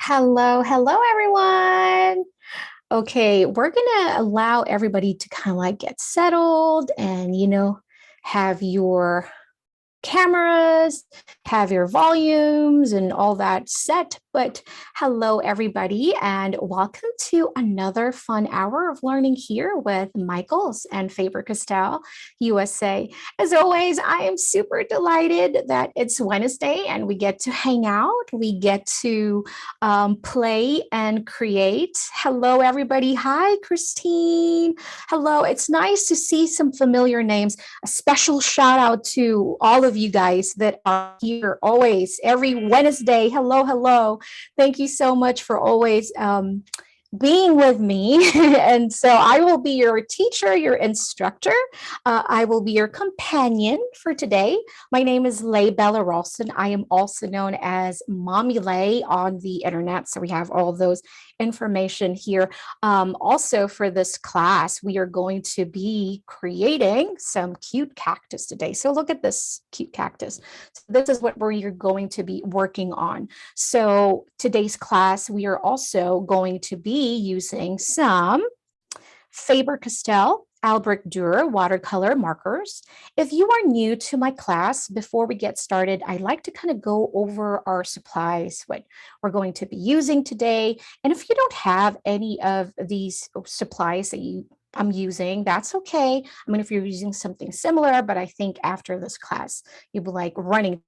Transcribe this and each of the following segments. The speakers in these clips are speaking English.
Hello, hello, everyone. Okay, we're gonna allow everybody to kind of like get settled and, have your cameras, have your volumes and all that set. But hello, everybody, and welcome to another fun hour of learning here with Michaels and Faber-Castell USA. As always, I am super delighted that it's Wednesday and we get to hang out. We get to play and create. Hello, everybody. Hi, Christine. Hello. It's nice to see some familiar names. A special shout out to all of you guys that are here always, every Wednesday. Hello, hello. Thank you so much for always being with me. And so I will be your teacher, your instructor. I will be your companion for today. My name is Leigh Bella Ralston. I am also known as Mommy Leigh on the internet. So we have all those information here. Also for this class, we are going to be creating some cute cactus today. So look at this cute cactus. So this is what we're going to be working on. So today's class, we are also going to be using some Faber-Castell Albrecht Durer watercolor markers. If you are new to my class, before we get started, I like to kind of go over our supplies, what we're going to be using today. And if you don't have any of these supplies that I'm using, that's okay. I mean, if you're using something similar, but I think after this class, you'll be like running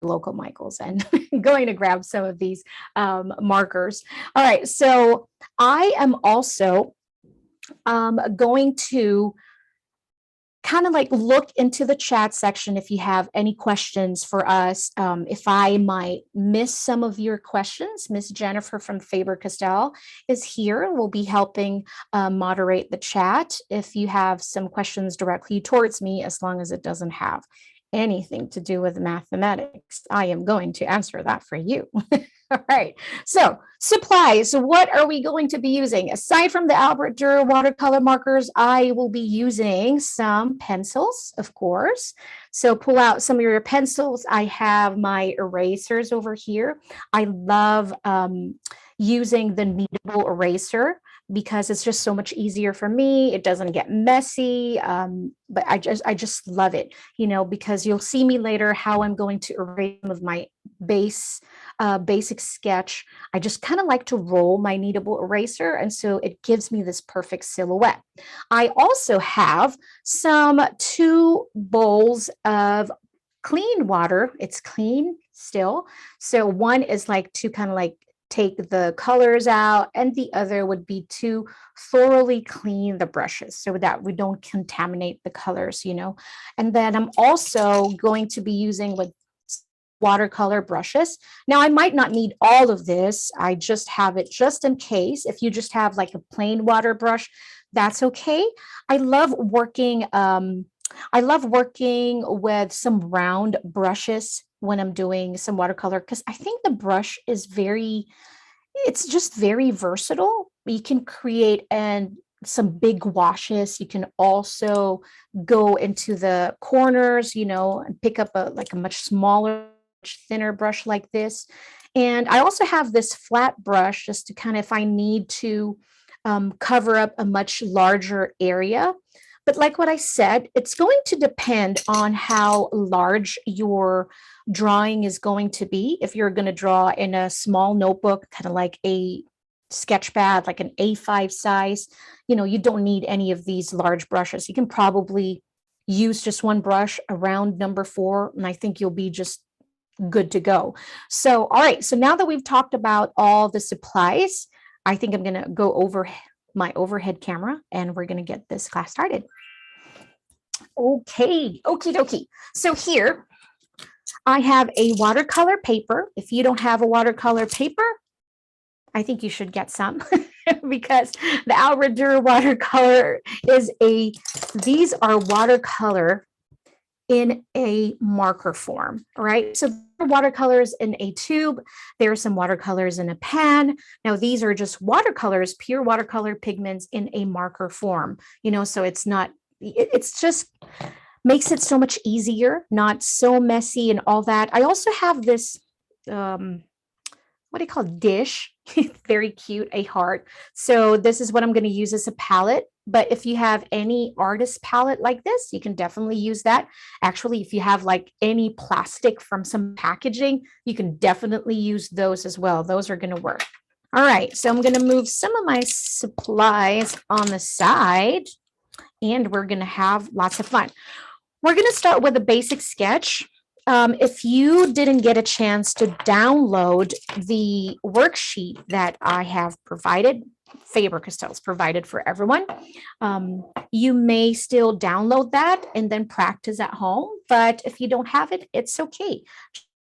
local Michaels and going to grab some of these markers. All right, so I am also going to kind of like look into the chat section if you have any questions for us. If I might miss some of your questions, Miss Jennifer from Faber-Castell is here, will be helping moderate the chat if you have some questions directly towards me, as long as it doesn't have anything to do with mathematics. I am going to answer that for you. All right, so supplies, what are we going to be using? Aside from the Albrecht Dürer watercolor markers, I will be using some pencils, of course. So pull out some of your pencils. I have my erasers over here. I love using the kneadable eraser because it's just so much easier for me. It doesn't get messy, but I just love it, because you'll see me later how I'm going to erase some of my basic sketch. I just kind of like to roll my kneadable eraser, and so it gives me this perfect silhouette. I also have some 2 bowls of clean water. It's clean still. So one is like to kind of like take the colors out, and the other would be to thoroughly clean the brushes so that we don't contaminate the colors, And then I'm also going to be using with watercolor brushes. Now, I might not need all of this. I just have it just in case. If you just have like a plain water brush, that's okay. I love working with some round brushes when I'm doing some watercolor, because I think the brush is it's just very versatile. You can create some big washes. You can also go into the corners, and pick up a much smaller, thinner brush like this. And I also have this flat brush just to kind of, if I need to cover up a much larger area. But like what I said, it's going to depend on how large your drawing is going to be. If you're going to draw in a small notebook, kind of like a sketch pad, like an A5 size, you don't need any of these large brushes. You can probably use just one brush around number 4, and I think you'll be just good to go. So, all right. So now that we've talked about all the supplies, I think I'm going to go over my overhead camera and we're going to get this class started. Okay, okie dokie. So here I have a watercolor paper. If you don't have a watercolor paper, I think you should get some because the Albrecht Dürer watercolor these are watercolor in a marker form, right? So watercolors in a tube, there are some watercolors in a pan. Now these are just watercolors, pure watercolor pigments in a marker form, so it's just makes it so much easier, not so messy and all that. I also have this, what what do you call it, dish. Very cute, a heart. So this is what I'm going to use as a palette. But if you have any artist palette like this, you can definitely use that. Actually, if you have like any plastic from some packaging, you can definitely use those as well. Those are going to work. All right, so I'm going to move some of my supplies on the side, and we're going to have lots of fun. We're going to start with a basic sketch. If you didn't get a chance to download the worksheet that I have provided, Faber-Castell's provided for everyone, you may still download that and then practice at home. But if you don't have it, it's okay.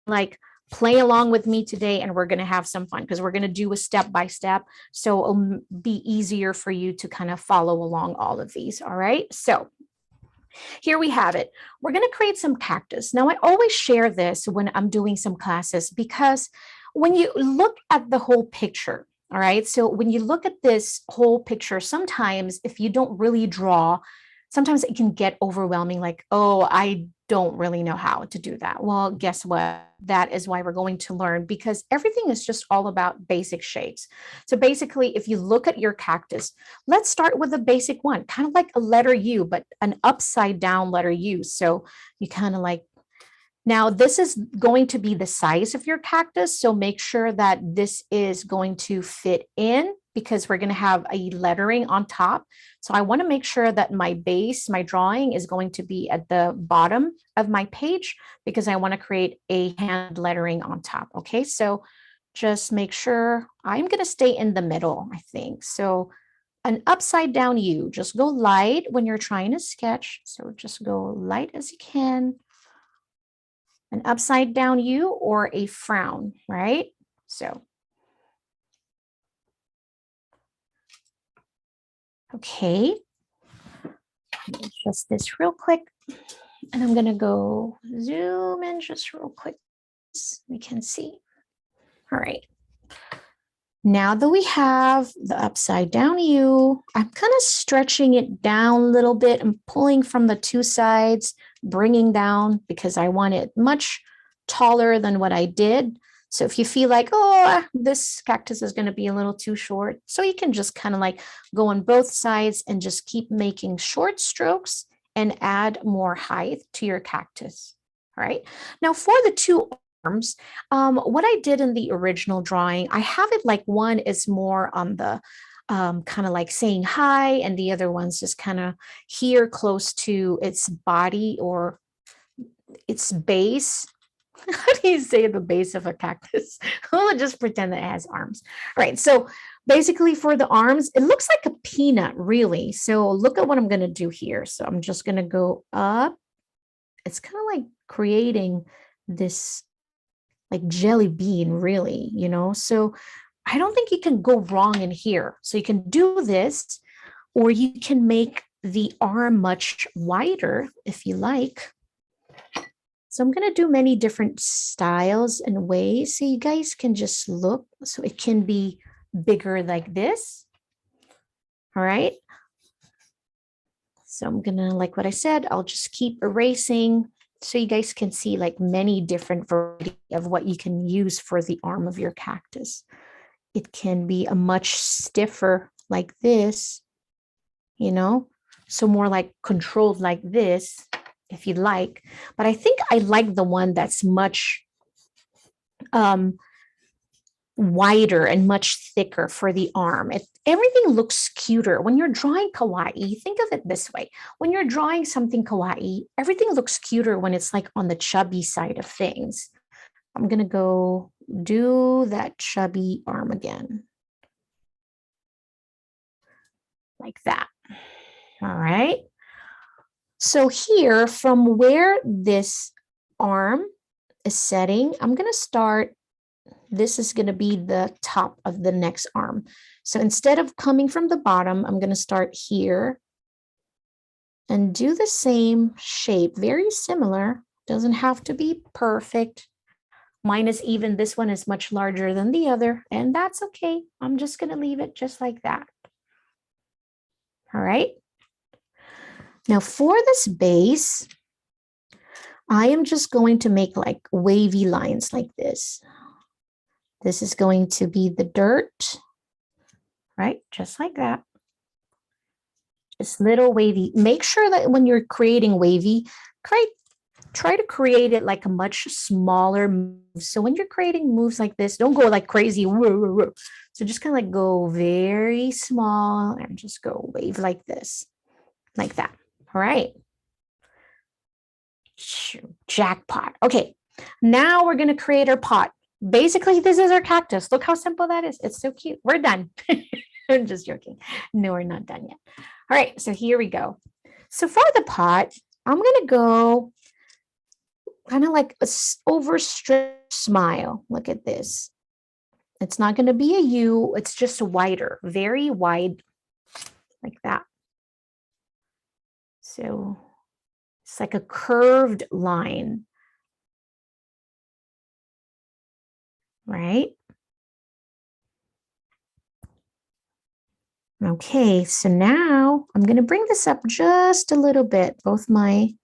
Like, play along with me today and we're going to have some fun because we're going to do a step by step. So it'll be easier for you to kind of follow along all of these. All right. So here we have it. We're going to create some cactus. Now, I always share this when I'm doing some classes because when you look at the whole picture, all right, so when you look at this whole picture, sometimes if you don't really draw, sometimes it can get overwhelming, like, oh, I don't really know how to do that. Well, guess what? That is why we're going to learn, because everything is just all about basic shapes. So basically, if you look at your cactus, let's start with a basic one, kind of like a letter U, but an upside down letter U. So you kind of like, now this is going to be the size of your cactus. So make sure that this is going to fit in, because we're going to have a lettering on top. So I want to make sure that my base, my drawing is going to be at the bottom of my page, because I want to create a hand lettering on top. Okay, so just make sure I'm going to stay in the middle, I think. So an upside down U, just go light when you're trying to sketch. So just go light as you can. An upside down U or a frown, right? So okay, adjust this real quick, and I'm gonna go zoom in just real quick so we can see. All right, now that we have the upside down U, I'm kind of stretching it down a little bit. I'm pulling from the two sides, bringing down, because I want it much taller than what I did. So if you feel like, oh, this cactus is going to be a little too short, so you can just kind of like go on both sides and just keep making short strokes and add more height to your cactus. All right. Now for the two arms, what I did in the original drawing, I have it like one is more on the kind of like saying hi, and the other one's just kind of here close to its body or its base. How do you say the base of a cactus? We'll just pretend that it has arms. All right, so basically for the arms, it looks like a peanut, really. So look at what I'm going to do here. So I'm just going to go up. It's kind of like creating this like jelly bean, really, you know? So I don't think you can go wrong in here. So you can do this, or you can make the arm much wider if you like. So I'm going to do many different styles and ways so you guys can just look. So it can be bigger like this. All right. So I'm going to, like what I said, I'll just keep erasing so you guys can see like many different varieties of what you can use for the arm of your cactus. It can be a much stiffer like this, you know, so more like controlled like this, if you like. But I think I like the one that's much wider and much thicker for the arm. Everything looks cuter when you're drawing kawaii. Think of it this way: when you're drawing something kawaii, everything looks cuter when it's like on the chubby side of things. I'm gonna go do that chubby arm again, like that. All right. So here, from where this arm is setting, I'm going to start. This is going to be the top of the next arm. So instead of coming from the bottom, I'm going to start here and do the same shape, very similar. Doesn't have to be perfect. Mine is even, this one is much larger than the other, and that's okay. I'm just going to leave it just like that. All right. Now for this base, I am just going to make like wavy lines like this. This is going to be the dirt, right? Just like that. Just little wavy. Make sure that when you're creating wavy, try to create it like a much smaller move. So when you're creating moves like this, don't go like crazy. So just kind of like go very small and just go wave like this, like that. All right. Jackpot. Okay. Now we're going to create our pot. Basically, this is our cactus. Look how simple that is. It's so cute. We're done. I'm just joking. No, we're not done yet. All right. So here we go. So for the pot, I'm going to go kind of like a overstretched smile. Look at this. It's not going to be a U. It's just wider, very wide, like that. So it's like a curved line, right? Okay, so now I'm going to bring this up just a little bit, both my,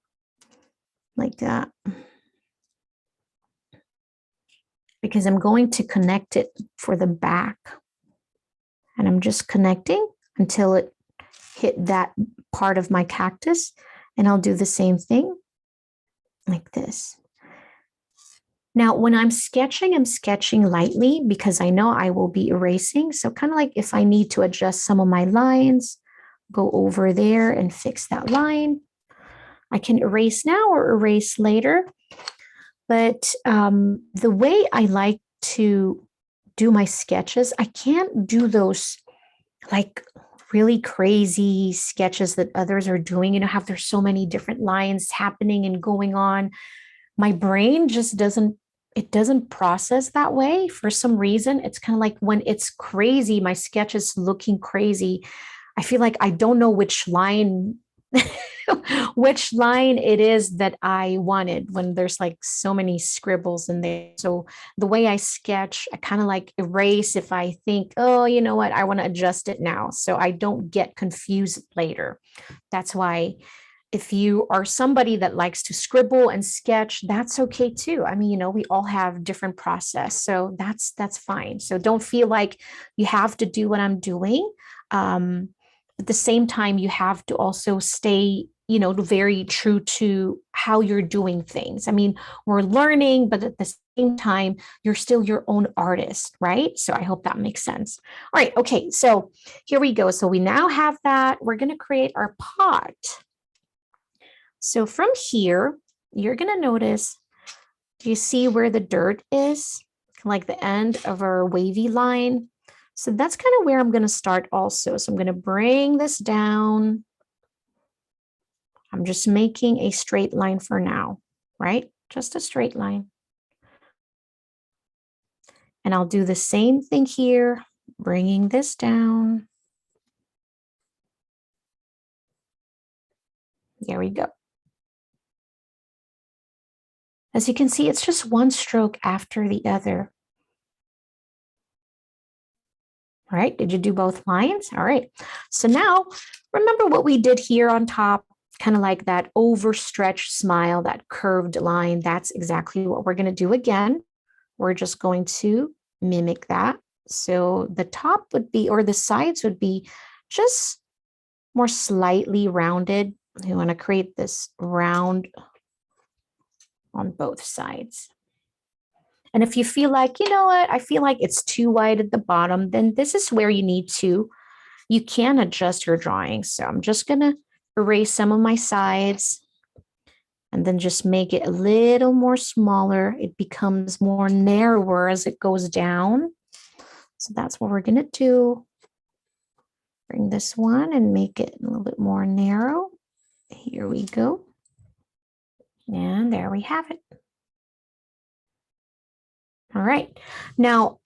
like that. Because I'm going to connect it for the back. And I'm just connecting until it hit that part of my cactus. And I'll do the same thing like this. Now, when I'm sketching lightly because I know I will be erasing. So kind of like if I need to adjust some of my lines, go over there and fix that line. I can erase now or erase later. But the way I like to do my sketches, I can't do those like really crazy sketches that others are doing, have there's so many different lines happening and going on. My brain just doesn't process that way for some reason. It's kind of like when it's crazy, my sketch is looking crazy. I feel like I don't know which line which line it is that I wanted when there's like so many scribbles in there. So the way I sketch, I kind of like erase if I think, oh, you know what, I want to adjust it now. So I don't get confused later. That's why if you are somebody that likes to scribble and sketch, that's okay too. I mean, we all have different process. So that's fine. So don't feel like you have to do what I'm doing. At the same time, you have to also stay, very true to how you're doing things. I mean, we're learning, but at the same time, you're still your own artist, right? So I hope that makes sense. All right. Okay. So here we go. So we now have that. We're going to create our pot. So from here, you're going to notice, do you see where the dirt is? Like the end of our wavy line. So that's kind of where I'm going to start also. So I'm going to bring this down. I'm just making a straight line for now, right? Just a straight line. And I'll do the same thing here, bringing this down. There we go. As you can see, it's just one stroke after the other. All right, did you do both lines? All right, so now remember what we did here on top, kind of like that overstretched smile, that curved line. That's exactly what we're going to do again. We're just going to mimic that. So the top would be, or the sides would be just more slightly rounded. You want to create this round on both sides. And if you feel like, you know what, I feel like it's too wide at the bottom, then this is where you can adjust your drawing. So I'm just going to erase some of my sides and then just make it a little more smaller. It becomes more narrower as it goes down. So that's what we're going to do. Bring this one and make it a little bit more narrow. Here we go. And there we have it. All right. Now,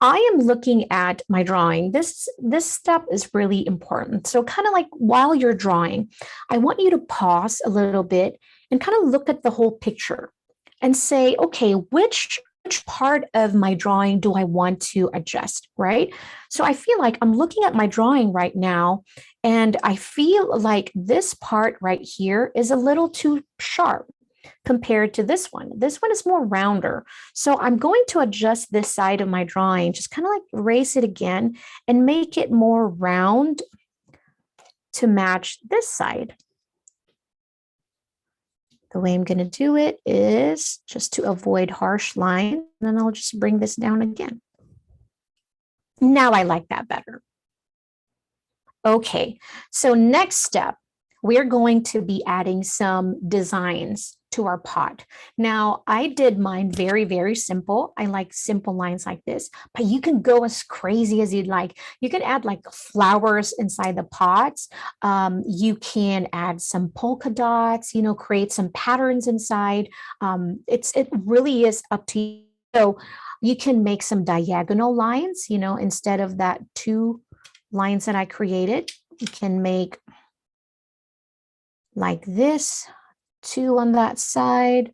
I am looking at my drawing. This step is really important. So kind of like while you're drawing, I want you to pause a little bit and kind of look at the whole picture and say, okay, which part of my drawing do I want to adjust, right? So I feel like I'm looking at my drawing right now, and I feel like this part right here is a little too sharp. compared to this one. This one is more rounder. So I'm going to adjust this side of my drawing, just kind of like erase it again and make it more round to match this side. The way I'm going to do it is just to avoid harsh lines, and then I'll just bring this down again. Now I like that better. Okay, so next step, we're going to be adding some designs to our pot. Now, I did mine very, very simple. I like simple lines like this, but you can go as crazy as you'd like. You can add like flowers inside the pots. You can add some polka dots, you know, create some patterns inside. It really is up to you. So you can make some diagonal lines, you know, instead of that 2 lines that I created. You can make like this, 2 on that side,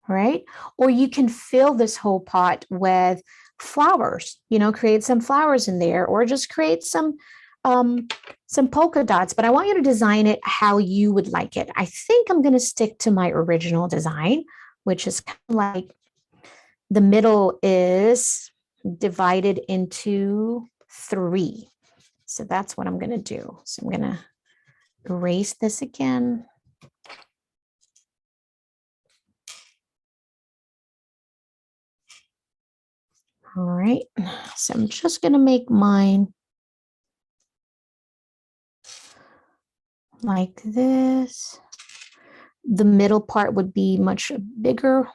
right? Or you can fill this whole pot with flowers, you know, create some flowers in there, or just create some polka dots, but I want you to design it how you would like it. I think I'm going to stick to my original design, which is kind of like the middle is divided into 3. So that's what I'm going to do. So I'm going to erase this again. All right, so I'm just going to make mine like this. The middle part would be much bigger,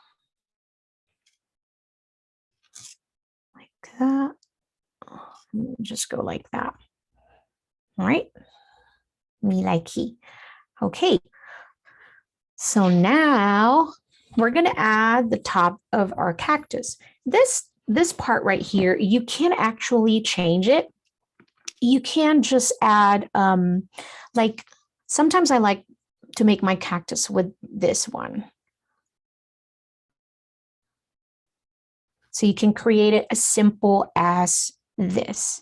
like that. Just go like that. All right, me like he. Okay, so now we're going to add the top of our cactus. This part right here, you can actually change it. You can just add, like, sometimes I like to make my cactus with this one. So you can create it as simple as this.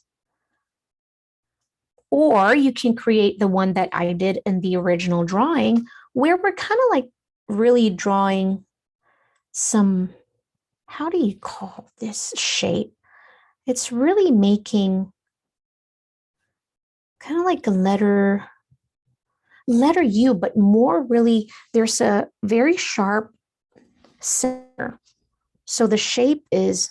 Or you can create the one that I did in the original drawing, where we're kind of like really drawing some, how do you call this shape? It's really making kind of like a letter U, but more really, there's a very sharp center. So the shape is,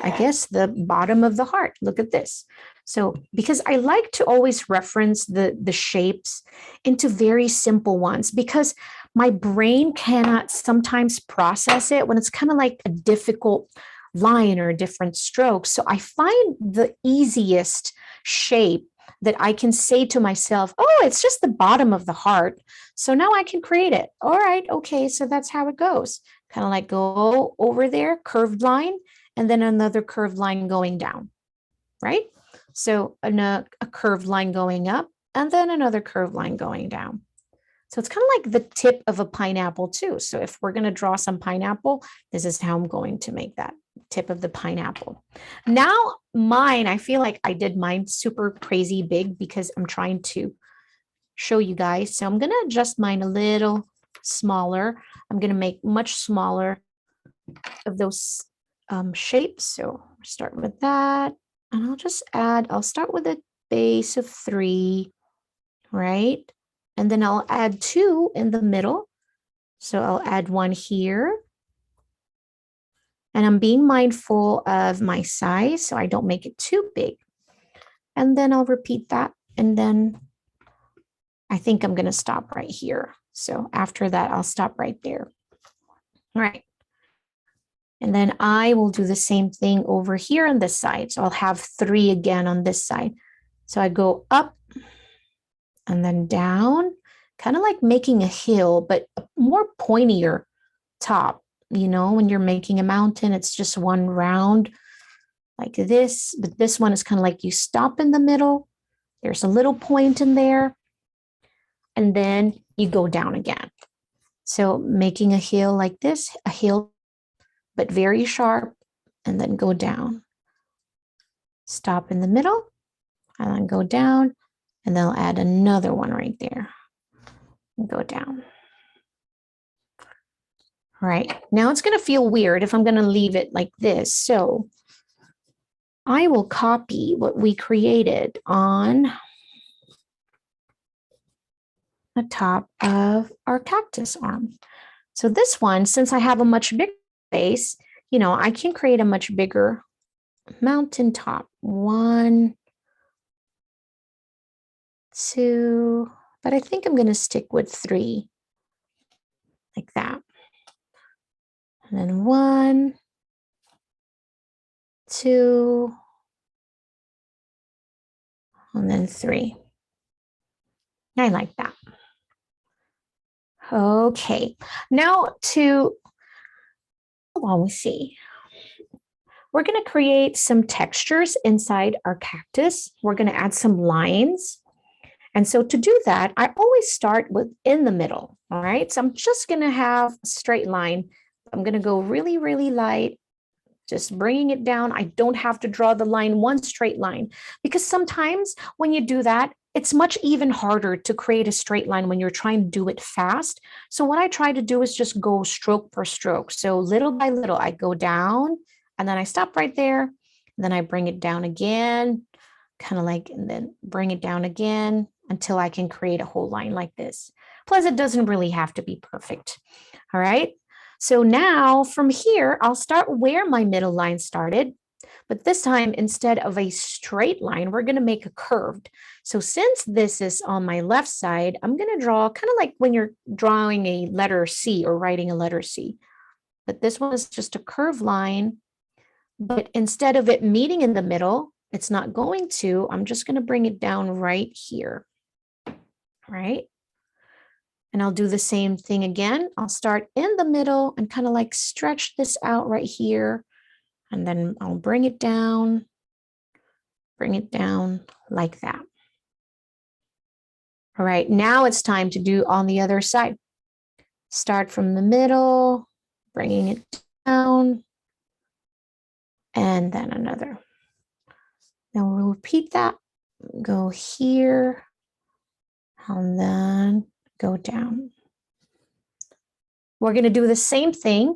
I guess, the bottom of the heart. Look at this. So because I like to always reference the shapes into very simple ones, because my brain cannot sometimes process it when it's kind of like a difficult line or a different stroke. So I find the easiest shape that I can say to myself, oh, it's just the bottom of the heart. So now I can create it. All right, okay, so that's how it goes. Kind of like go over there, curved line, and then another curved line going down, right? So a curved line going up, and then another curved line going down. So it's kind of like the tip of a pineapple too. So if we're going to draw some pineapple, this is how I'm going to make that tip of the pineapple. Now mine, I feel like I did mine super crazy big because I'm trying to show you guys. So I'm going to adjust mine a little smaller. I'm going to make much smaller of those shapes. So start with that, and I'll start with a base of 3, right? And then I'll add 2 in the middle. So I'll add 1 here. And I'm being mindful of my size so I don't make it too big. And then I'll repeat that. And then I think I'm going to stop right here. So after that, I'll stop right there. All right. And then I will do the same thing over here on this side. So I'll have 3 again on this side. So I go up and then down, kind of like making a hill, but a more pointier top. You know, when you're making a mountain, it's just one round like this, but this one is kind of like you stop in the middle. There's a little point in there, and then you go down again. So making a hill like this, a hill, but very sharp, and then go down. Stop in the middle, and then go down, and then I'll add another one right there and go down. All right, now it's going to feel weird if I'm going to leave it like this. So I will copy what we created on the top of our cactus arm. So this one, since I have a much bigger space, you know, I can create a much bigger mountaintop. 1, 2, but I think I'm going to stick with 3, like that. And then 1, 2, and then 3. I like that. Okay, now let's see. We're going to create some textures inside our cactus. We're going to add some lines. And so to do that, I always start with in the middle, all right? So I'm just going to have a straight line. I'm going to go really, really light, just bringing it down. I don't have to draw the line one straight line, because sometimes when you do that, it's much even harder to create a straight line when you're trying to do it fast. So what I try to do is just go stroke per stroke. So little by little, I go down and then I stop right there. Then I bring it down again, kind of like, and then bring it down again until I can create a whole line like this. Plus, it doesn't really have to be perfect. All right. So now from here, I'll start where my middle line started. But this time, instead of a straight line, we're going to make a curved. So since this is on my left side, I'm going to draw kind of like when you're drawing a letter C or writing a letter C. But this one is just a curved line. But instead of it meeting in the middle, it's not going to. I'm just going to bring it down right here. Right? And I'll do the same thing again. I'll start in the middle and kind of like stretch this out right here. And then I'll bring it down like that. All right, now it's time to do on the other side. Start from the middle, bringing it down, and then another. Now we'll repeat that. Go here, and then go down. We're going to do the same thing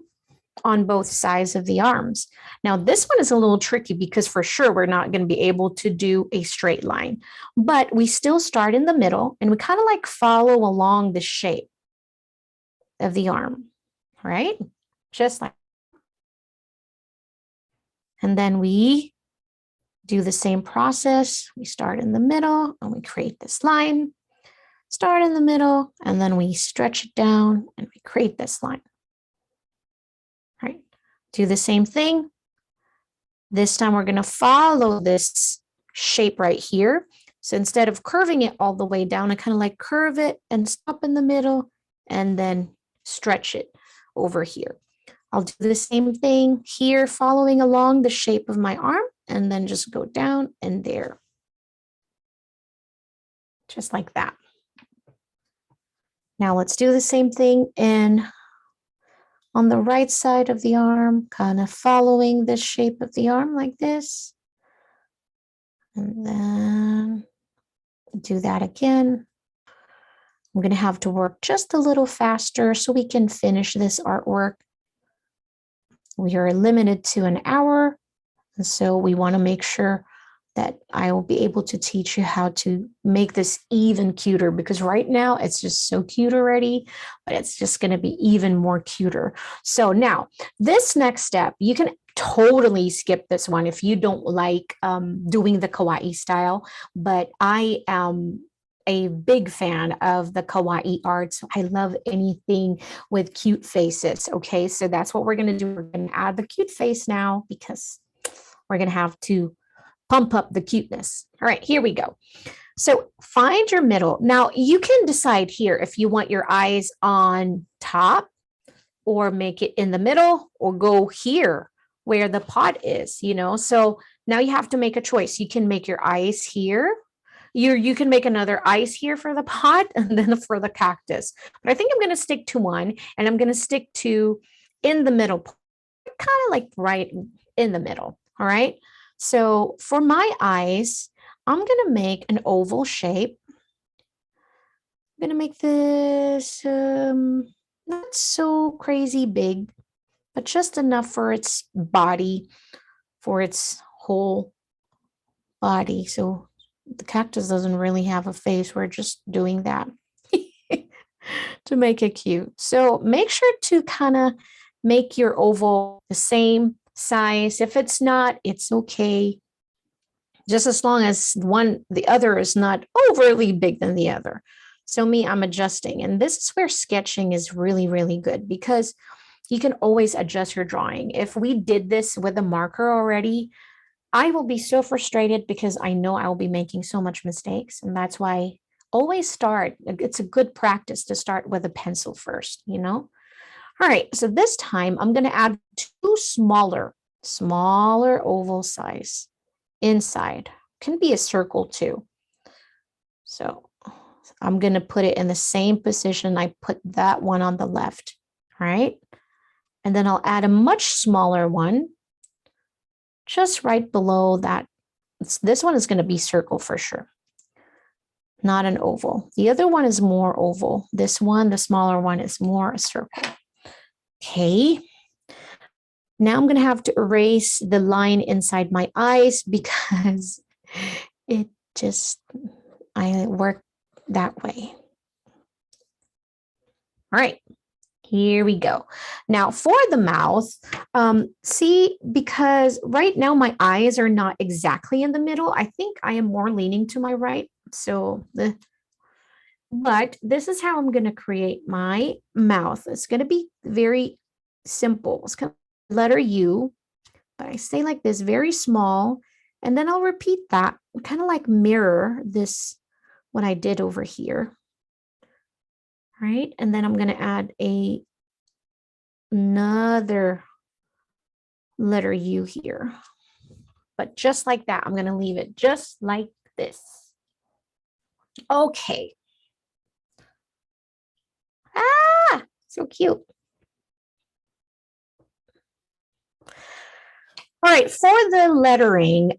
on both sides of the arms. Now, this one is a little tricky because for sure we're not going to be able to do a straight line, but we still start in the middle and we kind of like follow along the shape of the arm, right? Just like, and then we do the same process. We start in the middle and we create this line, start in the middle, and then we stretch it down and we create this line. Right? Do the same thing. This time we're going to follow this shape right here. So instead of curving it all the way down, I kind of like curve it and stop in the middle and then stretch it over here. I'll do the same thing here, following along the shape of my arm, and then just go down and there. Just like that. Now let's do the same thing on the right side of the arm, kind of following the shape of the arm like this. And then do that again. I'm going to have to work just a little faster so we can finish this artwork. We are limited to an hour, and so we want to make sure that I will be able to teach you how to make this even cuter, because right now it's just so cute already, but it's just going to be even more cuter. So now this next step, you can totally skip this one if you don't like doing the kawaii style, but I am a big fan of the kawaii art. So I love anything with cute faces. Okay, so that's what we're going to do. We're going to add the cute face now because we're going to have to pump up the cuteness. All right, here we go. So find your middle. Now you can decide here if you want your eyes on top or make it in the middle or go here where the pot is, you know. So now you have to make a choice. You can make your eyes here. You can make another eyes here for the pot and then for the cactus. But I think I'm going to stick to one, and I'm going to stick to in the middle, kind of like right in the middle. All right. So for my eyes, I'm going to make an oval shape. I'm going to make this not so crazy big, but just enough for its body, for its whole body. So the cactus doesn't really have a face. We're just doing that to make it cute. So make sure to kind of make your oval the same size. If it's not, it's okay. Just as long as the other is not overly big than the other. So me, I'm adjusting. And this is where sketching is really, really good because you can always adjust your drawing. If we did this with a marker already, I will be so frustrated because I know I will be making so much mistakes. And that's why always start. It's a good practice to start with a pencil first, you know? All right, so this time I'm going to add two smaller oval size inside. Can be a circle too. So I'm going to put it in the same position I put that one on the left, right? And then I'll add a much smaller one just right below that. This one is going to be circle for sure, not an oval. The other one is more oval. This one, the smaller one, is more a circle. Okay. Now I'm going to have to erase the line inside my eyes because it just, I work that way. All right. Here we go. Now for the mouth, see, because right now my eyes are not exactly in the middle. I think I am more leaning to my right. But this is how I'm going to create my mouth. It's going to be very simple. It's kind of letter U, but I say like this, very small, and then I'll repeat that, kind of like mirror this, what I did over here. Right? And then I'm going to add another letter U here. But just like that, I'm going to leave it just like this. Okay. Ah, so cute. All right, for the lettering,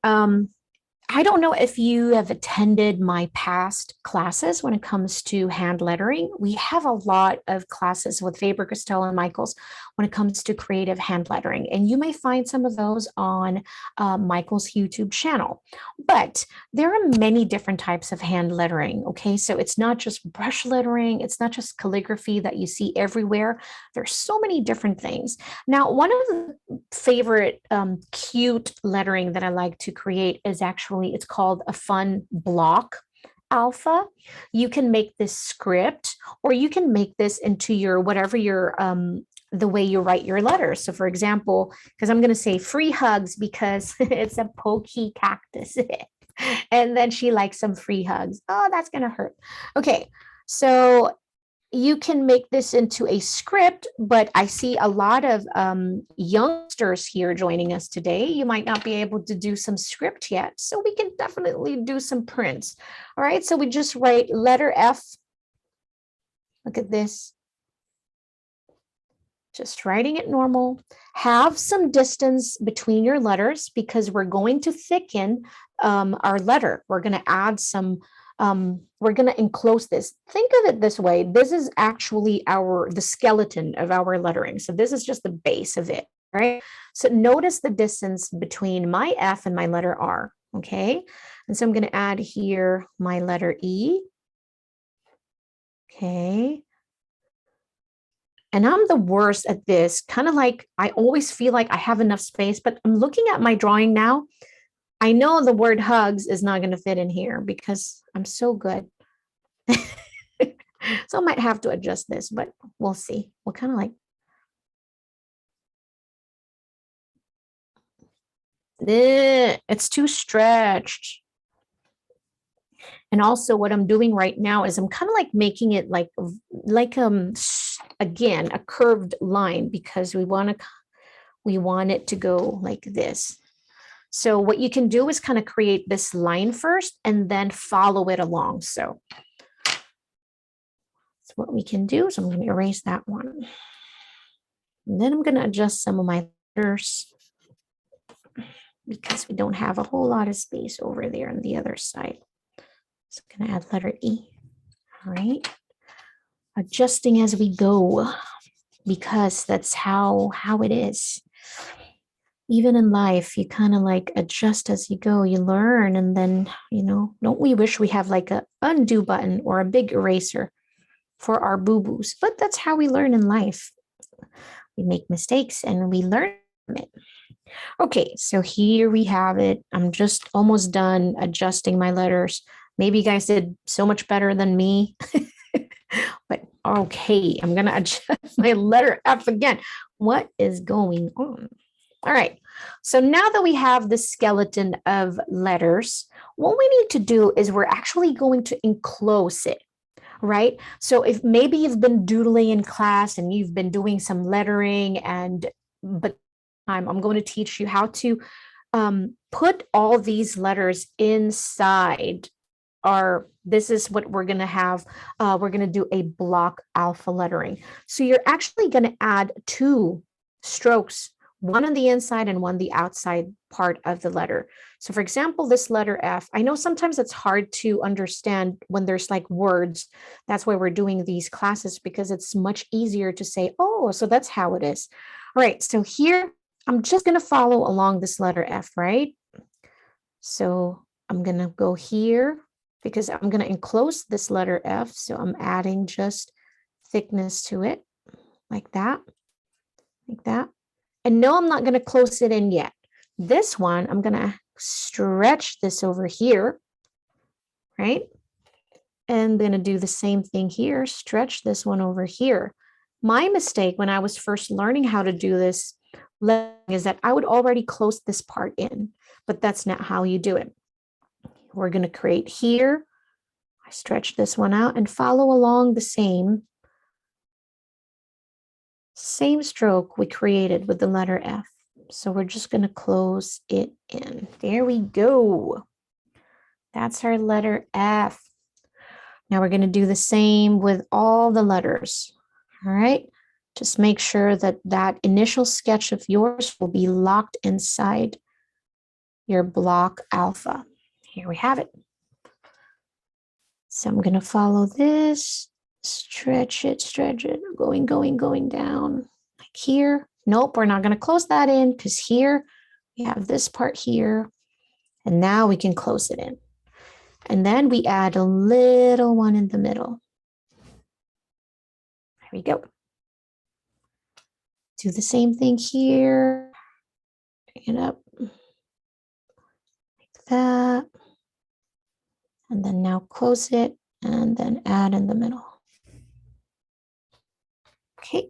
I don't know if you have attended my past classes when it comes to hand lettering. We have a lot of classes with Faber-Castell and Michaels when it comes to creative hand lettering, and you may find some of those on Michael's YouTube channel. But there are many different types of hand lettering, okay? So it's not just brush lettering, it's not just calligraphy that you see everywhere. There's so many different things. Now, one of the favorite cute lettering that I like to create is actually, it's called a fun block alpha. You can make this script, or you can make this into your whatever your the way you write your letters. So for example, because I'm going to say free hugs because it's a pokey cactus and then she likes some free hugs. Oh, that's going to hurt. Okay, so you can make this into a script, but I see a lot of youngsters here joining us today. You might not be able to do some script yet, so we can definitely do some prints. All right, so we just write letter F. Look at this. Just writing it normal. Have some distance between your letters because we're going to thicken our letter. We're going to add some we're going to enclose this. Think of it this way. This is actually the skeleton of our lettering. So this is just the base of it, right? So notice the distance between my F and my letter R, okay? And so I'm going to add here my letter E, okay? And I'm the worst at this, kind of like I always feel like I have enough space, but I'm looking at my drawing now. I know the word hugs is not going to fit in here because I'm so good. So I might have to adjust this, but we'll see. We'll kind of like, it's too stretched. And also what I'm doing right now is I'm kind of like making it like again, a curved line because we want it to go like this. So what you can do is kind of create this line first and then follow it along. So that's what we can do. So I'm going to erase that one. And then I'm going to adjust some of my letters because we don't have a whole lot of space over there on the other side. So I'm going to add letter E. All right. Adjusting as we go. because that's how it is. Even in life, you kind of like adjust as you go, you learn, and then, don't we wish we have like a undo button or a big eraser for our boo-boos? But that's how we learn in life. We make mistakes and we learn from it. Okay, so here we have it. I'm just almost done adjusting my letters. Maybe you guys did so much better than me. But okay, I'm gonna adjust my letter F again. What is going on? All right, so now that we have the skeleton of letters, what we need to do is we're actually going to enclose it, right? So if maybe you've been doodling in class and you've been doing some lettering, but I'm going to teach you how to put all these letters inside this is what we're going to have. We're going to do a block alpha lettering. So you're actually going to add 2 strokes, one on the inside and one the outside part of the letter. So for example, this letter F, I know sometimes it's hard to understand when there's like words. That's why we're doing these classes, because it's much easier to say, oh, so that's how it is. All right, so here, I'm just going to follow along this letter F, right? So I'm going to go here because I'm going to enclose this letter F. So I'm adding just thickness to it like that, like that. And no, I'm not going to close it in yet. This one, I'm going to stretch this over here, right? And I'm going to do the same thing here, stretch this one over here. My mistake when I was first learning how to do this is that I would already close this part in, but that's not how you do it. We're going to create here. I stretch this one out and follow along the same stroke we created with the letter F. So we're just going to close it in. There we go. That's our letter F. Now we're going to do the same with all the letters. All right. Just make sure that that initial sketch of yours will be locked inside your block alpha. Here we have it. So I'm going to follow this, stretch it, going down like here. Nope, we're not going to close that in because here we have this part here. And now we can close it in. And then we add a little one in the middle. There we go. Do the same thing here. Bring it up like that. And then now close it and then add in the middle. Okay.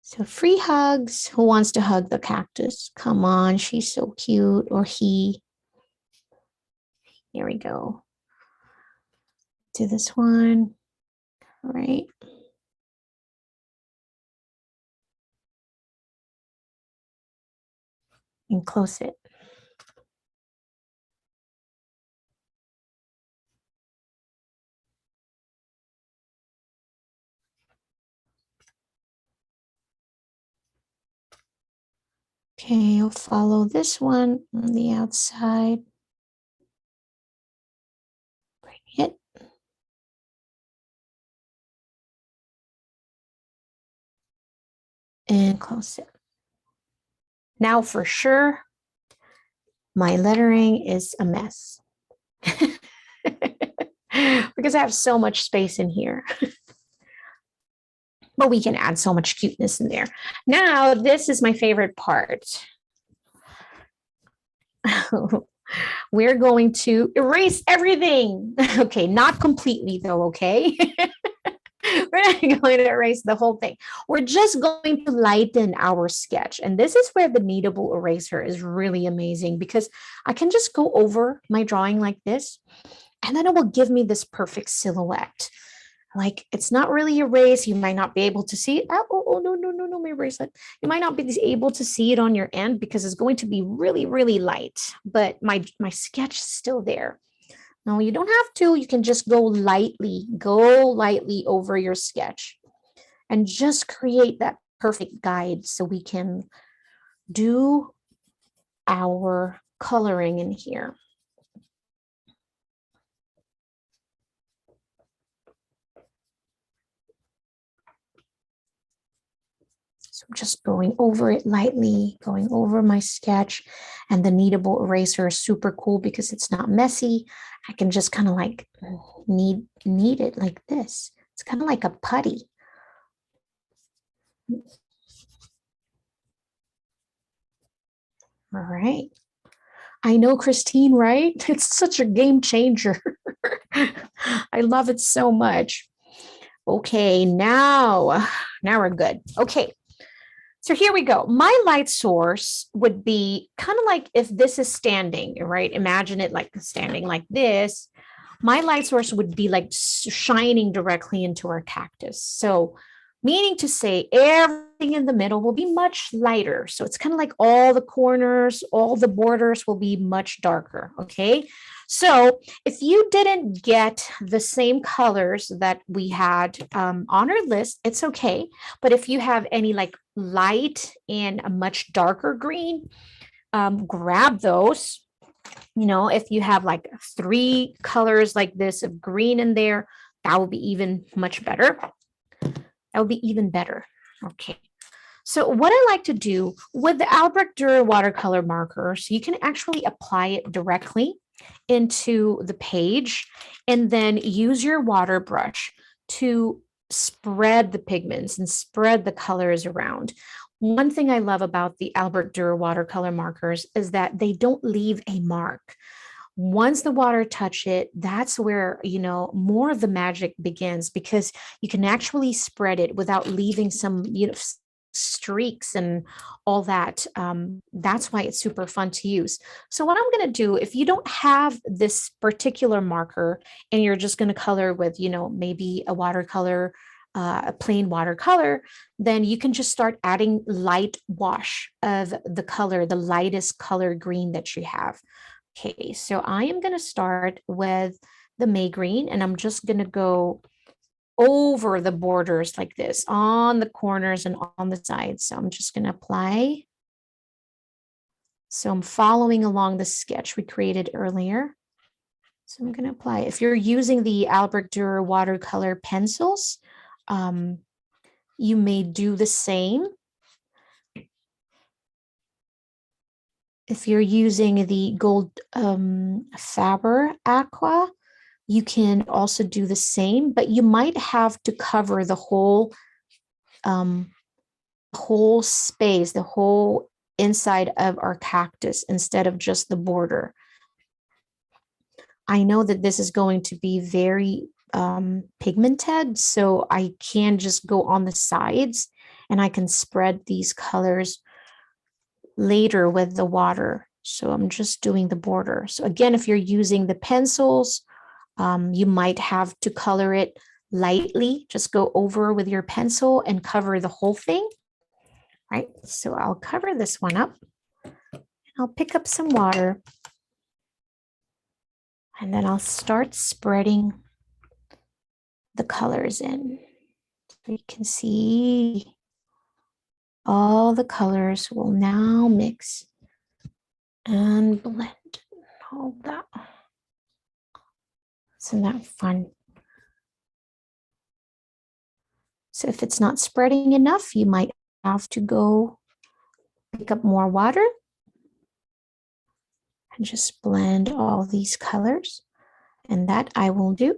So free hugs. Who wants to hug the cactus? Come on, she's so cute. Or he. Here we go. Do this one. All right. And close it. Okay, I'll follow this one on the outside. Bring it. And close it. Now for sure, my lettering is a mess. Because I have so much space in here. But we can add so much cuteness in there. Now, this is my favorite part. We're going to erase everything. Okay, not completely though, okay? We're not going to erase the whole thing. We're just going to lighten our sketch. And this is where the kneadable eraser is really amazing, because I can just go over my drawing like this, and then it will give me this perfect silhouette. Like, it's not really erased. You might not be able to see it. Oh, no, my bracelet. You might not be able to see it on your end because it's going to be really, really light. But my sketch is still there. No, you don't have to. You can just go lightly over your sketch and just create that perfect guide so we can do our coloring in here. So I'm just going over it lightly, going over my sketch, and the kneadable eraser is super cool because it's not messy. I can just kind of like knead it like this. It's kind of like a putty. All right. I know, Christine, right? It's such a game changer. I love it so much. Okay, now we're good. Okay, so here we go. My light source would be kind of like if this is standing, right? Imagine it like standing like this. My light source would be like shining directly into our cactus. So meaning to say everything in the middle will be much lighter. So it's kind of like all the corners, all the borders will be much darker, okay? So if you didn't get the same colors that we had on our list, it's okay. But if you have any like light and a much darker green, grab those. You know, if you have like 3 colors like this of green in there, that will be even much better. That would be even better. Okay. So what I like to do with the Albrecht Durer watercolor markers, you can actually apply it directly into the page and then use your water brush to spread the pigments and spread the colors around. One thing I love about the Albrecht Durer watercolor markers is that they don't leave a mark. Once the water touch it, that's where, you know, more of the magic begins because you can actually spread it without leaving some, you know, streaks and all that. That's why it's super fun to use. So what I'm going to do, if you don't have this particular marker and you're just going to color with, you know, maybe a watercolor, a plain watercolor, then you can just start adding light wash of the color, the lightest color green that you have. Okay, so I am going to start with the May green and I'm just going to go over the borders like this on the corners and on the sides. So I'm just going to apply. So I'm following along the sketch we created earlier. So I'm going to apply. If you're using the Albrecht Dürer watercolor pencils, you may do the same. If you're using the gold Faber Aqua, you can also do the same, but you might have to cover the whole space, the whole inside of our cactus instead of just the border. I know that this is going to be very pigmented, so I can just go on the sides and I can spread these colors later with the water. So I'm just doing the border. So again, if you're using the pencils, you might have to color it lightly. Just go over with your pencil and cover the whole thing. Right, so I'll cover this one up. I'll pick up some water. And then I'll start spreading the colors in. So you can see all the colors will now mix and blend. All that. Isn't that fun? So if it's not spreading enough, you might have to go pick up more water and just blend all these colors. And that I will do.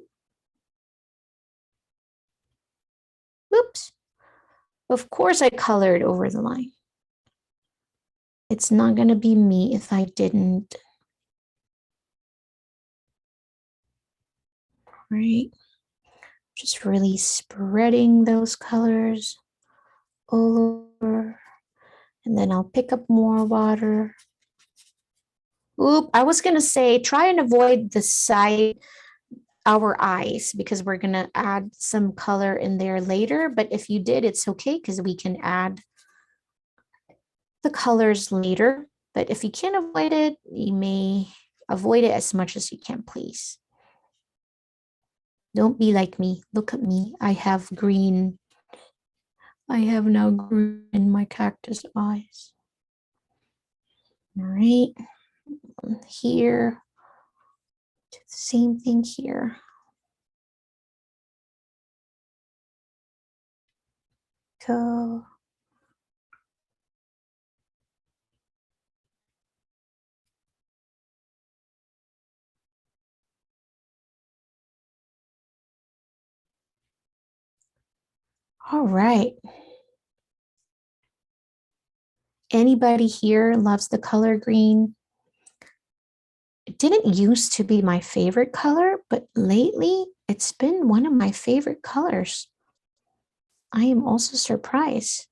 Oops. Of course I colored over the line. It's not going to be me if I didn't. Right. Just really spreading those colors all over. And then I'll pick up more water. Oop, I was going to say, try and avoid the side, our eyes, because we're going to add some color in there later. But if you did, it's okay because we can add the colors later. But if you can't avoid it, you may avoid it as much as you can, please. Don't be like me. Look at me. I have green. I have now green in my cactus eyes. All right. Here. Do the same thing here. Go. All right. Anybody here loves the color green? It didn't used to be my favorite color, but lately it's been one of my favorite colors. I am also surprised.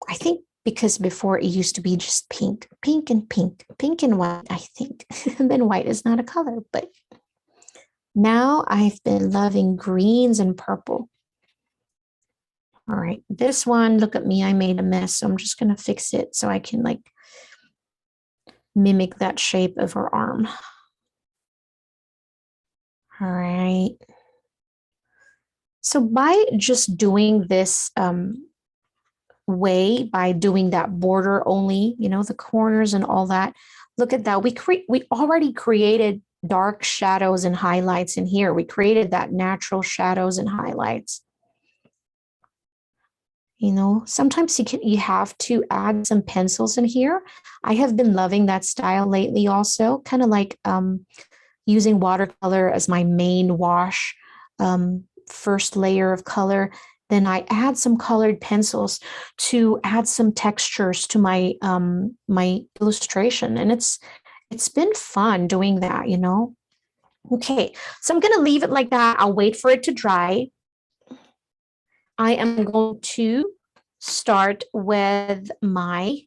I think because before it used to be just pink, pink and white, I think. And then white is not a color, but now I've been loving greens and purple. All right, this one, look at me, I made a mess, so I'm just gonna fix it so I can like mimic that shape of her arm. All right. So by just doing this way, by doing that border only, you know, the corners and all that, look at that. We already created dark shadows and highlights in here. We created that natural shadows and highlights. You know, sometimes you have to add some pencils in here. I have been loving that style lately also, kind of like using watercolor as my main wash, first layer of color. Then I add some colored pencils to add some textures to my my illustration, and it's been fun doing that, you know. Okay, so I'm gonna leave it like that. I'll wait for it to dry. I am going to start with my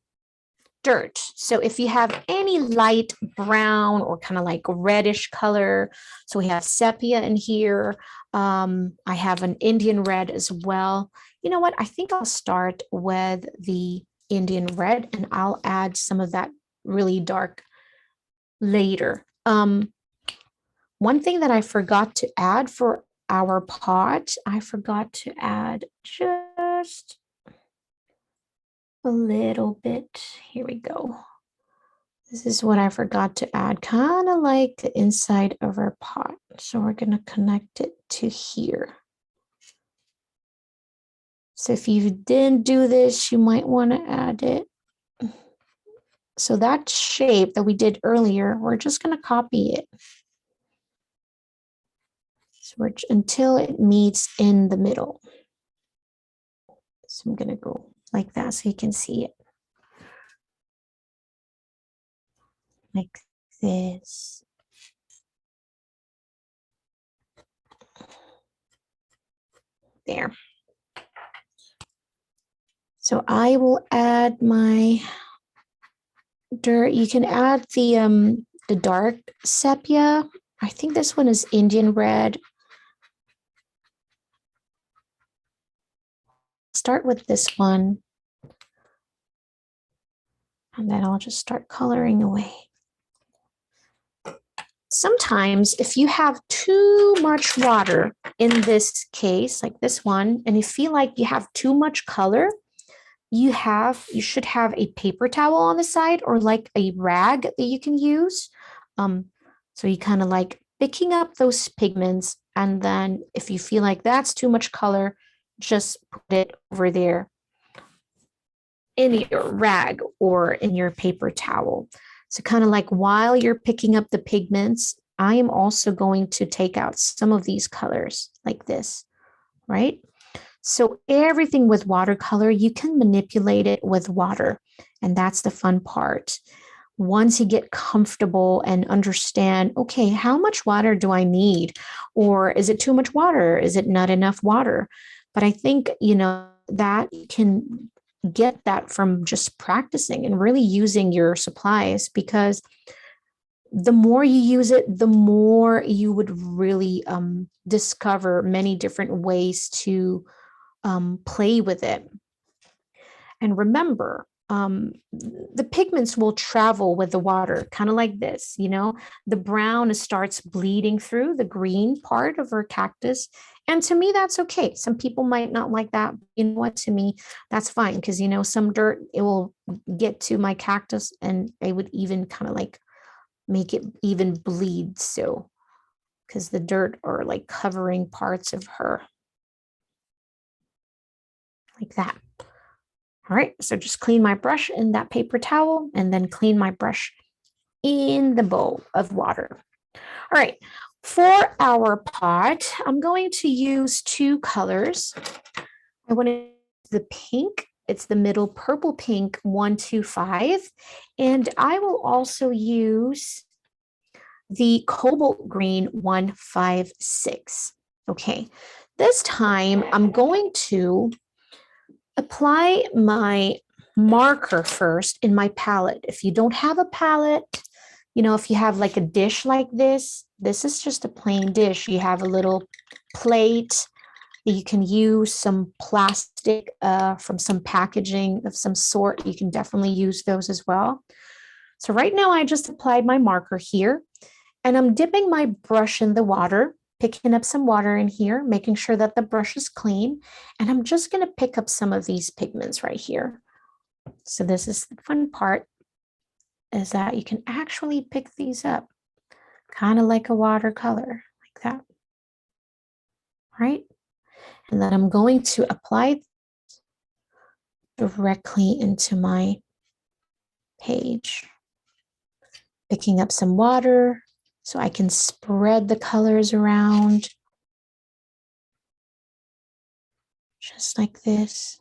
dirt. So if you have any light brown or kind of like reddish color, so we have sepia in here. I have an Indian red as well. You know what? I think I'll start with the Indian red and I'll add some of that really dark later. One thing that I forgot to add for our pot, I forgot to add just a little bit. Here we go. This is what I forgot to add, kind of like the inside of our pot. So we're going to connect it to here. So if you didn't do this, you might want to add it. So that shape that we did earlier, we're just going to copy it. So we're, until it meets in the middle. So I'm going to go like that so you can see it. Like this. There. So I will add my dirt. You can add the dark sepia. I think this one is Indian red. Start with this one. And then I'll just start coloring away. Sometimes if you have too much water in this case, like this one, and you feel like you have too much color, you should have a paper towel on the side or like a rag that you can use. So you kind of like picking up those pigments, and then if you feel like that's too much color, just put it over there in your rag or in your paper towel. So kind of like while you're picking up the pigments, I am also going to take out some of these colors like this, right? So everything with watercolor, you can manipulate it with water. And that's the fun part. Once you get comfortable and understand, okay, how much water do I need? Or is it too much water? Is it not enough water? But I think, you know, that you can get that from just practicing and really using your supplies, because the more you use it, the more you would really discover many different ways to play with it. And remember, the pigments will travel with the water, kind of like this, you know, the brown starts bleeding through the green part of our cactus. And to me, that's okay. Some people might not like that. You know what, to me, that's fine. Because, you know, some dirt, it will get to my cactus and it would even kind of like make it even bleed. So, because the dirt are like covering parts of her. Like that. All right, so just clean my brush in that paper towel and then clean my brush in the bowl of water. All right, For our pot, I'm going to use two colors. I want to use the pink. It's the middle purple pink 125. And I will also use the cobalt green 156. Okay, this time I'm going to apply my marker first in my palette. If you don't have a palette, you know, if you have like a dish like this is just a plain dish. You have a little plate. You can use some plastic from some packaging of some sort. You can definitely use those as well. So right now I just applied my marker here and I'm dipping my brush in the water, picking up some water in here, making sure that the brush is clean. And I'm just going to pick up some of these pigments right here. So this is the fun part, is that you can actually pick these up, kind of like a watercolor, like that, right? And then I'm going to apply directly into my page, picking up some water so I can spread the colors around, just like this.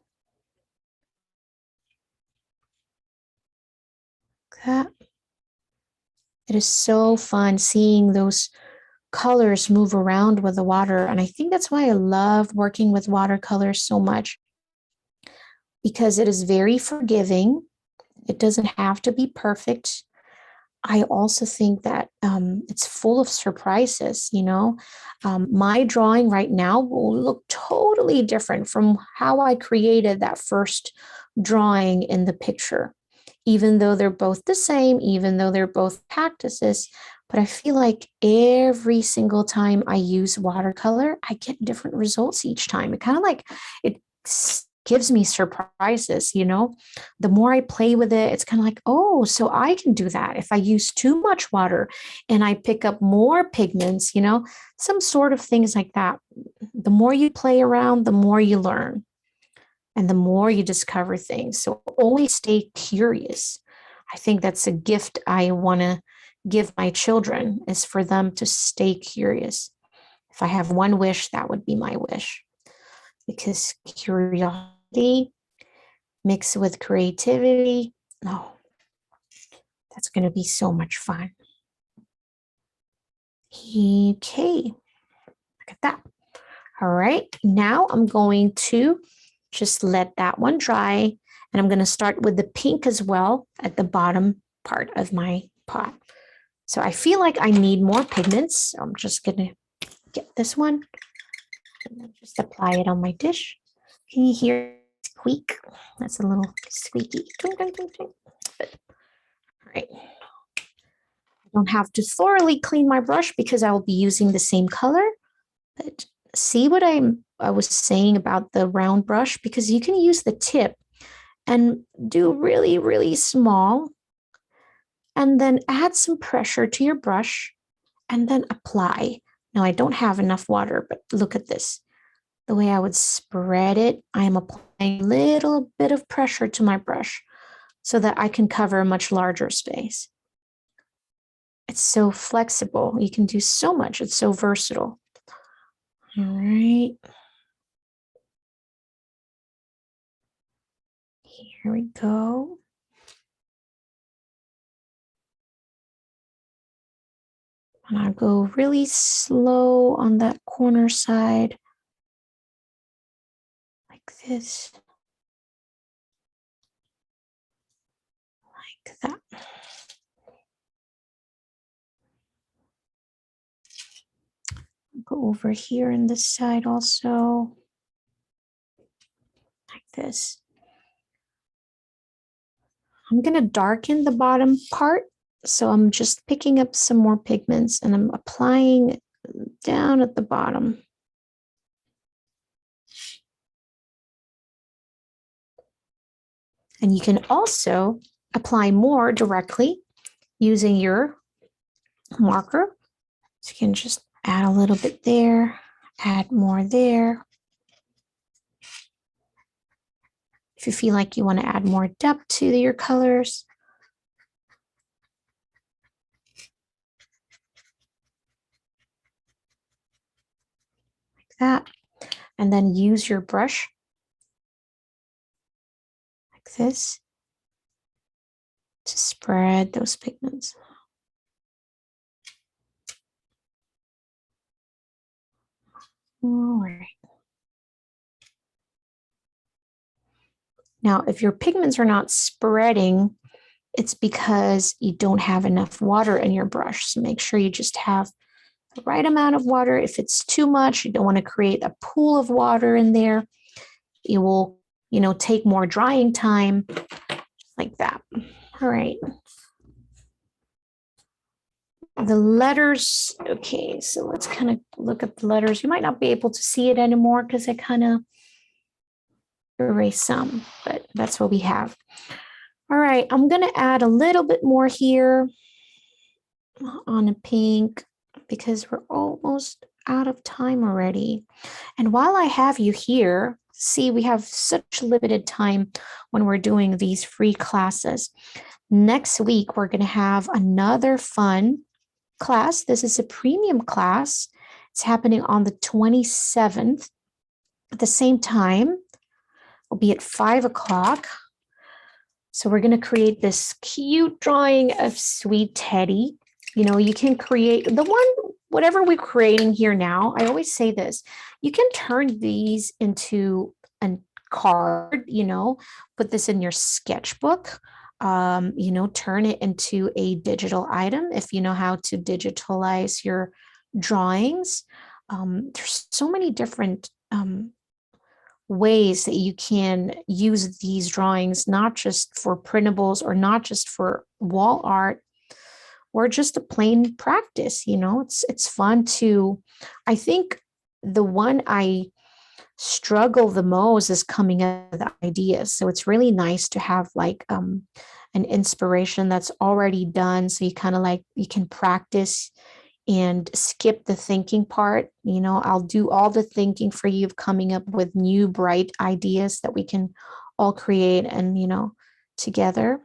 That. It is so fun seeing those colors move around with the water. And I think that's why I love working with watercolors so much, because it is very forgiving. It doesn't have to be perfect. I also think that it's full of surprises, you know. My drawing right now will look totally different from how I created that first drawing in the picture, even though they're both the same, even though they're both cactuses. But I feel like every single time I use watercolor, I get different results each time. It kind of like it gives me surprises, you know. The more I play with it, it's kind of like, oh, so I can do that if I use too much water and I pick up more pigments, you know, some sort of things like that. The more you play around, the more you learn and the more you discover things. So always stay curious. I think that's a gift I want to give my children, is for them to stay curious. If I have one wish, that would be my wish, because curiosity mixed with creativity, oh, that's going to be so much fun. Okay, look at that. All right, now I'm going to just let that one dry, and I'm going to start with the pink as well at the bottom part of my pot. So I feel like I need more pigments. So I'm just going to get this one and then just apply it on my dish. Can you hear it squeak? That's a little squeaky. But, all right. I don't have to thoroughly clean my brush because I will be using the same color. But see what I was saying about the round brush, because you can use the tip and do really, really small, and then add some pressure to your brush and then apply. Now I don't have enough water, but look at this. The way I would spread it, I am applying a little bit of pressure to my brush so that I can cover a much larger space. It's so flexible. You can do so much. It's so versatile. All right. Here we go. And I'll go really slow on that corner side, like this, like that. Go over here in this side also, like this. I'm going to darken the bottom part. So I'm just picking up some more pigments and I'm applying down at the bottom. And you can also apply more directly using your marker. So you can just add a little bit there, add more there. If you feel like you want to add more depth to your colors. that. And then use your brush like this to spread those pigments. All right. Now, if your pigments are not spreading, it's because you don't have enough water in your brush. So make sure you just have the right amount of water. If it's too much, you don't want to create a pool of water in there. It will, take more drying time like that. All right. The letters. Okay, so let's kind of look at the letters. You might not be able to see it anymore because I kind of erase some, but that's what we have. All right, I'm going to add a little bit more here on a pink because we're almost out of time already. And while I have you here, see, we have such limited time when we're doing these free classes. Next week, we're going to have another fun class. This is a premium class. It's happening on the 27th at the same time. It'll be at 5 o'clock. So we're going to create this cute drawing of Sweet Teddy. You can create the one, whatever we're creating here now. I always say this, you can turn these into a card, put this in your sketchbook, turn it into a digital item if you know how to digitalize your drawings. There's so many different ways that you can use these drawings, not just for printables or not just for wall art or just a plain practice. It's fun to, I think the one I struggle the most is coming up with ideas. So it's really nice to have like an inspiration that's already done. So you kind of like, you can practice and skip the thinking part. I'll do all the thinking for you of coming up with new bright ideas that we can all create and, together.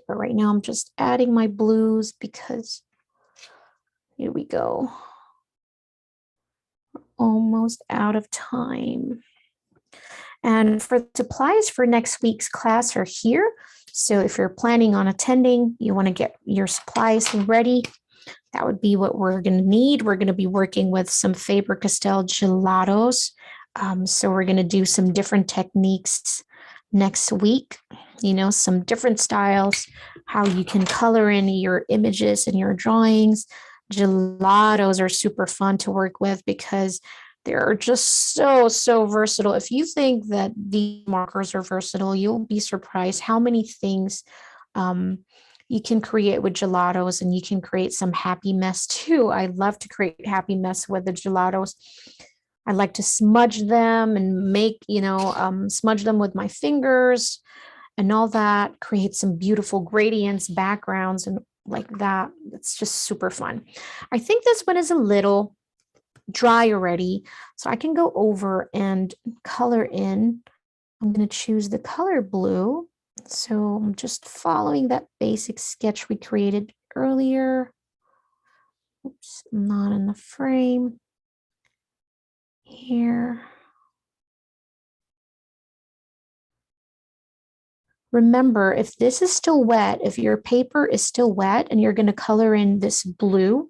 But right now I'm just adding my blues because here we go. We're almost out of time. And for supplies for next week's class are here. So if you're planning on attending, you want to get your supplies ready. That would be what we're going to need. We're going to be working with some Faber-Castell gelatos. So we're going to do some different techniques next week, some different styles, how you can color in your images and your drawings. Gelatos are super fun to work with because they're just so versatile. If you think that these markers are versatile, you'll be surprised how many things you can create with gelatos, and you can create some happy mess too. I love to create happy mess with the gelatos. I like to smudge them and make, smudge them with my fingers and all that, create some beautiful gradients, backgrounds, and like that. It's just super fun. I think this one is a little dry already, so I can go over and color in. I'm going to choose the color blue. So I'm just following that basic sketch we created earlier. Oops, not in the frame. Here. Remember, if this is still wet, if your paper is still wet and you're going to color in this blue,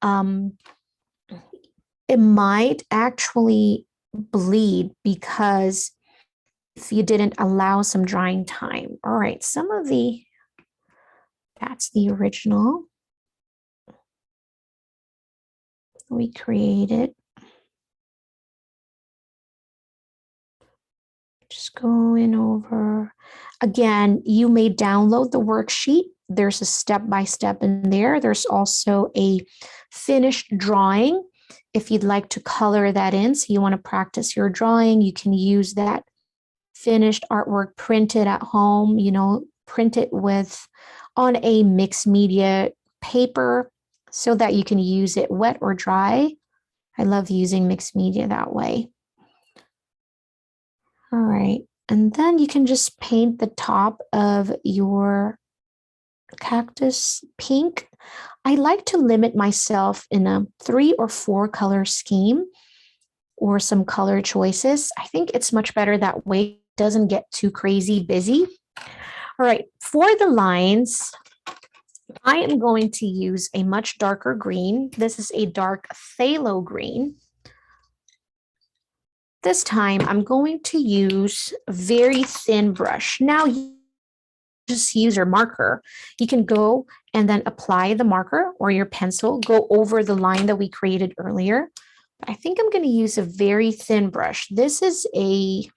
it might actually bleed because if you didn't allow some drying time. All right, that's the original we created. Just going over. Again, you may download the worksheet. There's a step-by-step in there. There's also a finished drawing. If you'd like to color that in, so you want to practice your drawing, you can use that finished artwork printed at home, print it on a mixed media paper so that you can use it wet or dry. I love using mixed media that way. All right, and then you can just paint the top of your cactus pink. I like to limit myself in a 3 or 4 color scheme or some color choices. I think it's much better that way. It doesn't get too crazy busy. All right, for the lines, I am going to use a much darker green. This is a dark phthalo green. This time I'm going to use a very thin brush. Now you just use your marker. You can go and then apply the marker or your pencil, go over the line that we created earlier. But I think I'm going to use a very thin brush. This is a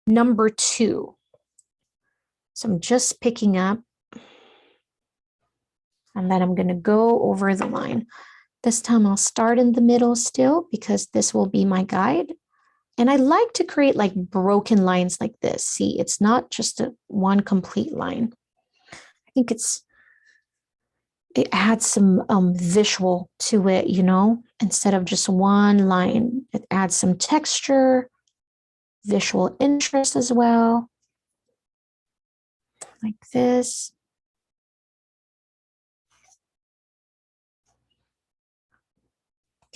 number 2. So I'm just picking up, and then I'm going to go over the line. This time I'll start in the middle still because this will be my guide. And I like to create like broken lines like this. See, it's not just one complete line. I think it adds some visual to it, you know, instead of just one line. It adds some texture, visual interest as well, like this.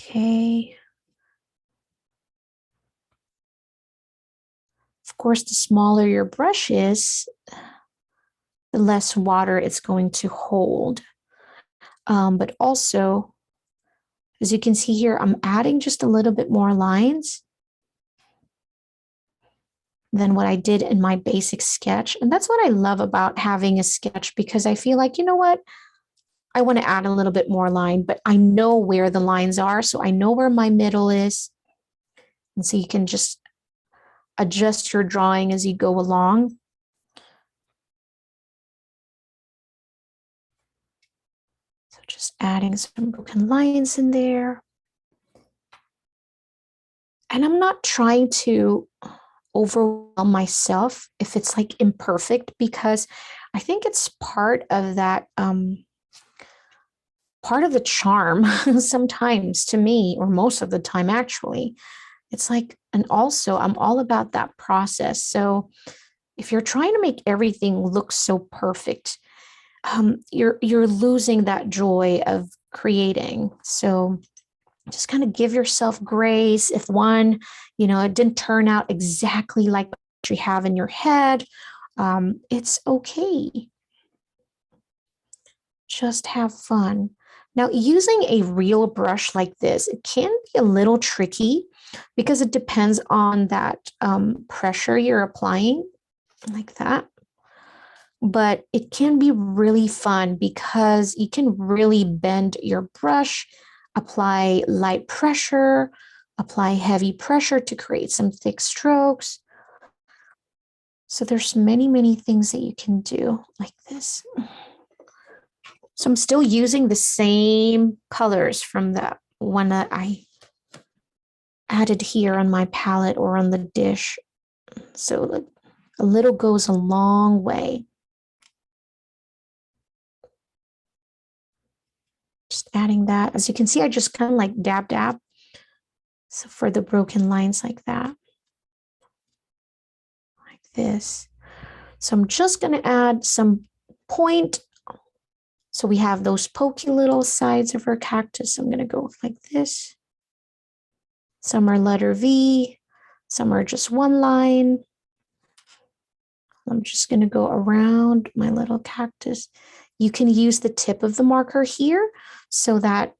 Okay. Of course, the smaller your brush is, the less water it's going to hold. But also, as you can see here, I'm adding just a little bit more lines than what I did in my basic sketch. And that's what I love about having a sketch, because I feel like, you know what? I want to add a little bit more line, but I know where the lines are. So I know where my middle is. And so you can just adjust your drawing as you go along. So just adding some broken lines in there. And I'm not trying to overwhelm myself if it's like imperfect, because I think it's part of that, part of the charm sometimes, to me, or most of the time actually. It's like, and also I'm all about that process. So if you're trying to make everything look so perfect, you're losing that joy of creating. So just kind of give yourself grace. If one, you know, it didn't turn out exactly like what you have in your head, it's okay. Just have fun. Now, using a real brush like this, it can be a little tricky because it depends on that pressure you're applying, like that. But it can be really fun because you can really bend your brush, apply light pressure, apply heavy pressure to create some thick strokes. So there's many, many things that you can do like this. So I'm still using the same colors from the one that I added here on my palette or on the dish. So a little goes a long way. Just adding that. As you can see, I just kind of like dab, dab. So for the broken lines like that. Like this. So I'm just going to add some point. So we have those pokey little sides of our cactus. I'm going to go like this. Some are letter V. Some are just one line. I'm just going to go around my little cactus. You can use the tip of the marker here so that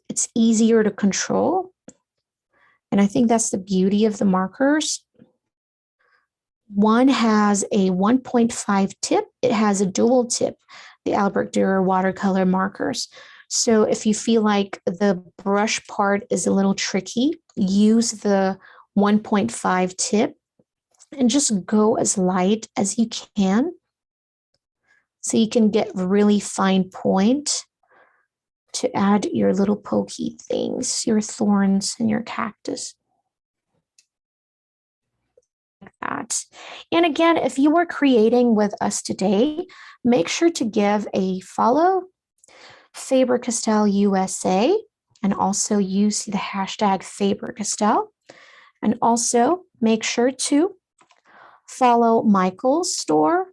it's easier to control. And I think that's the beauty of the markers. One has a 1.5 tip. It has a dual tip, the Albrecht Durer watercolor markers. So if you feel like the brush part is a little tricky, use the 1.5 tip and just go as light as you can so you can get really fine point to add your little pokey things, your thorns and your cactus. Like that. And again, if you are creating with us today, make sure to give a follow, Faber-Castell USA, and also use the hashtag Faber-Castell. And also make sure to follow Michael's store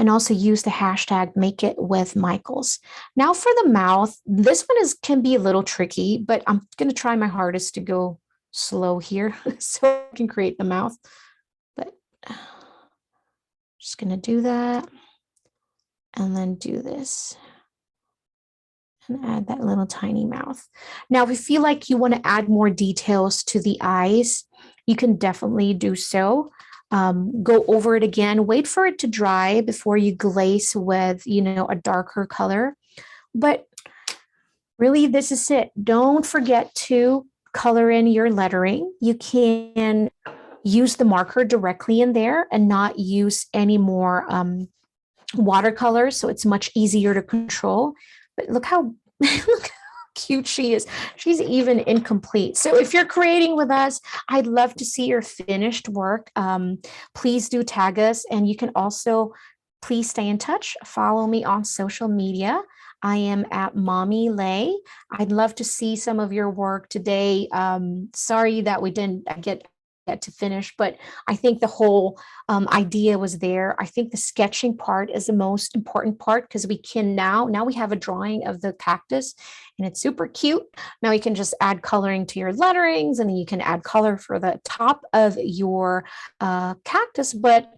and also use the hashtag Make It With Michaels. Now for the mouth, this one can be a little tricky, but I'm going to try my hardest to go slow here so I can create the mouth. But just going to do that and then do this and add that little tiny mouth. Now, if you feel like you want to add more details to the eyes, you can definitely do so. Go over it again, wait for it to dry before you glaze with, a darker color. But really, this is it. Don't forget to color in your lettering. You can use the marker directly in there and not use any more watercolors, so it's much easier to control. But look how cute she is. She's even incomplete. So if you're creating with us, I'd love to see your finished work. Please do tag us, and you can also please stay in touch. Follow me on social media. I am at Mommy Lay. I'd love to see some of your work today. Sorry that we didn't get to finish, but I think the whole idea was there. I think the sketching part is the most important part because we can now we have a drawing of the cactus and it's super cute. Now you can just add coloring to your letterings, and then you can add color for the top of your cactus. But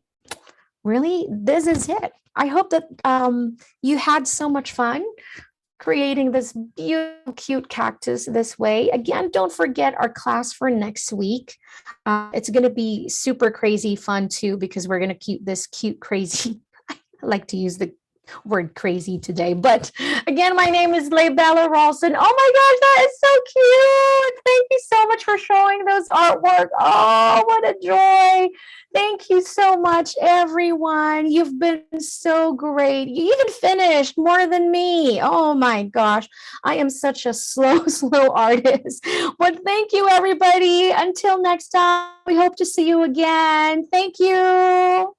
really, this is it. I hope that you had so much fun creating this beautiful, cute cactus this way. Again, don't forget our class for next week. It's going to be super crazy fun too, because we're going to keep this cute, crazy. I like to use the word crazy today. But again, my name is Leibella Ralston. Oh my gosh, that is so cute. Thank you so much for showing those artwork. Oh, what a joy. Thank you so much, everyone. You've been so great. You even finished more than me. Oh my gosh. I am such a slow artist. But thank you, everybody. Until next time, we hope to see you again. Thank you.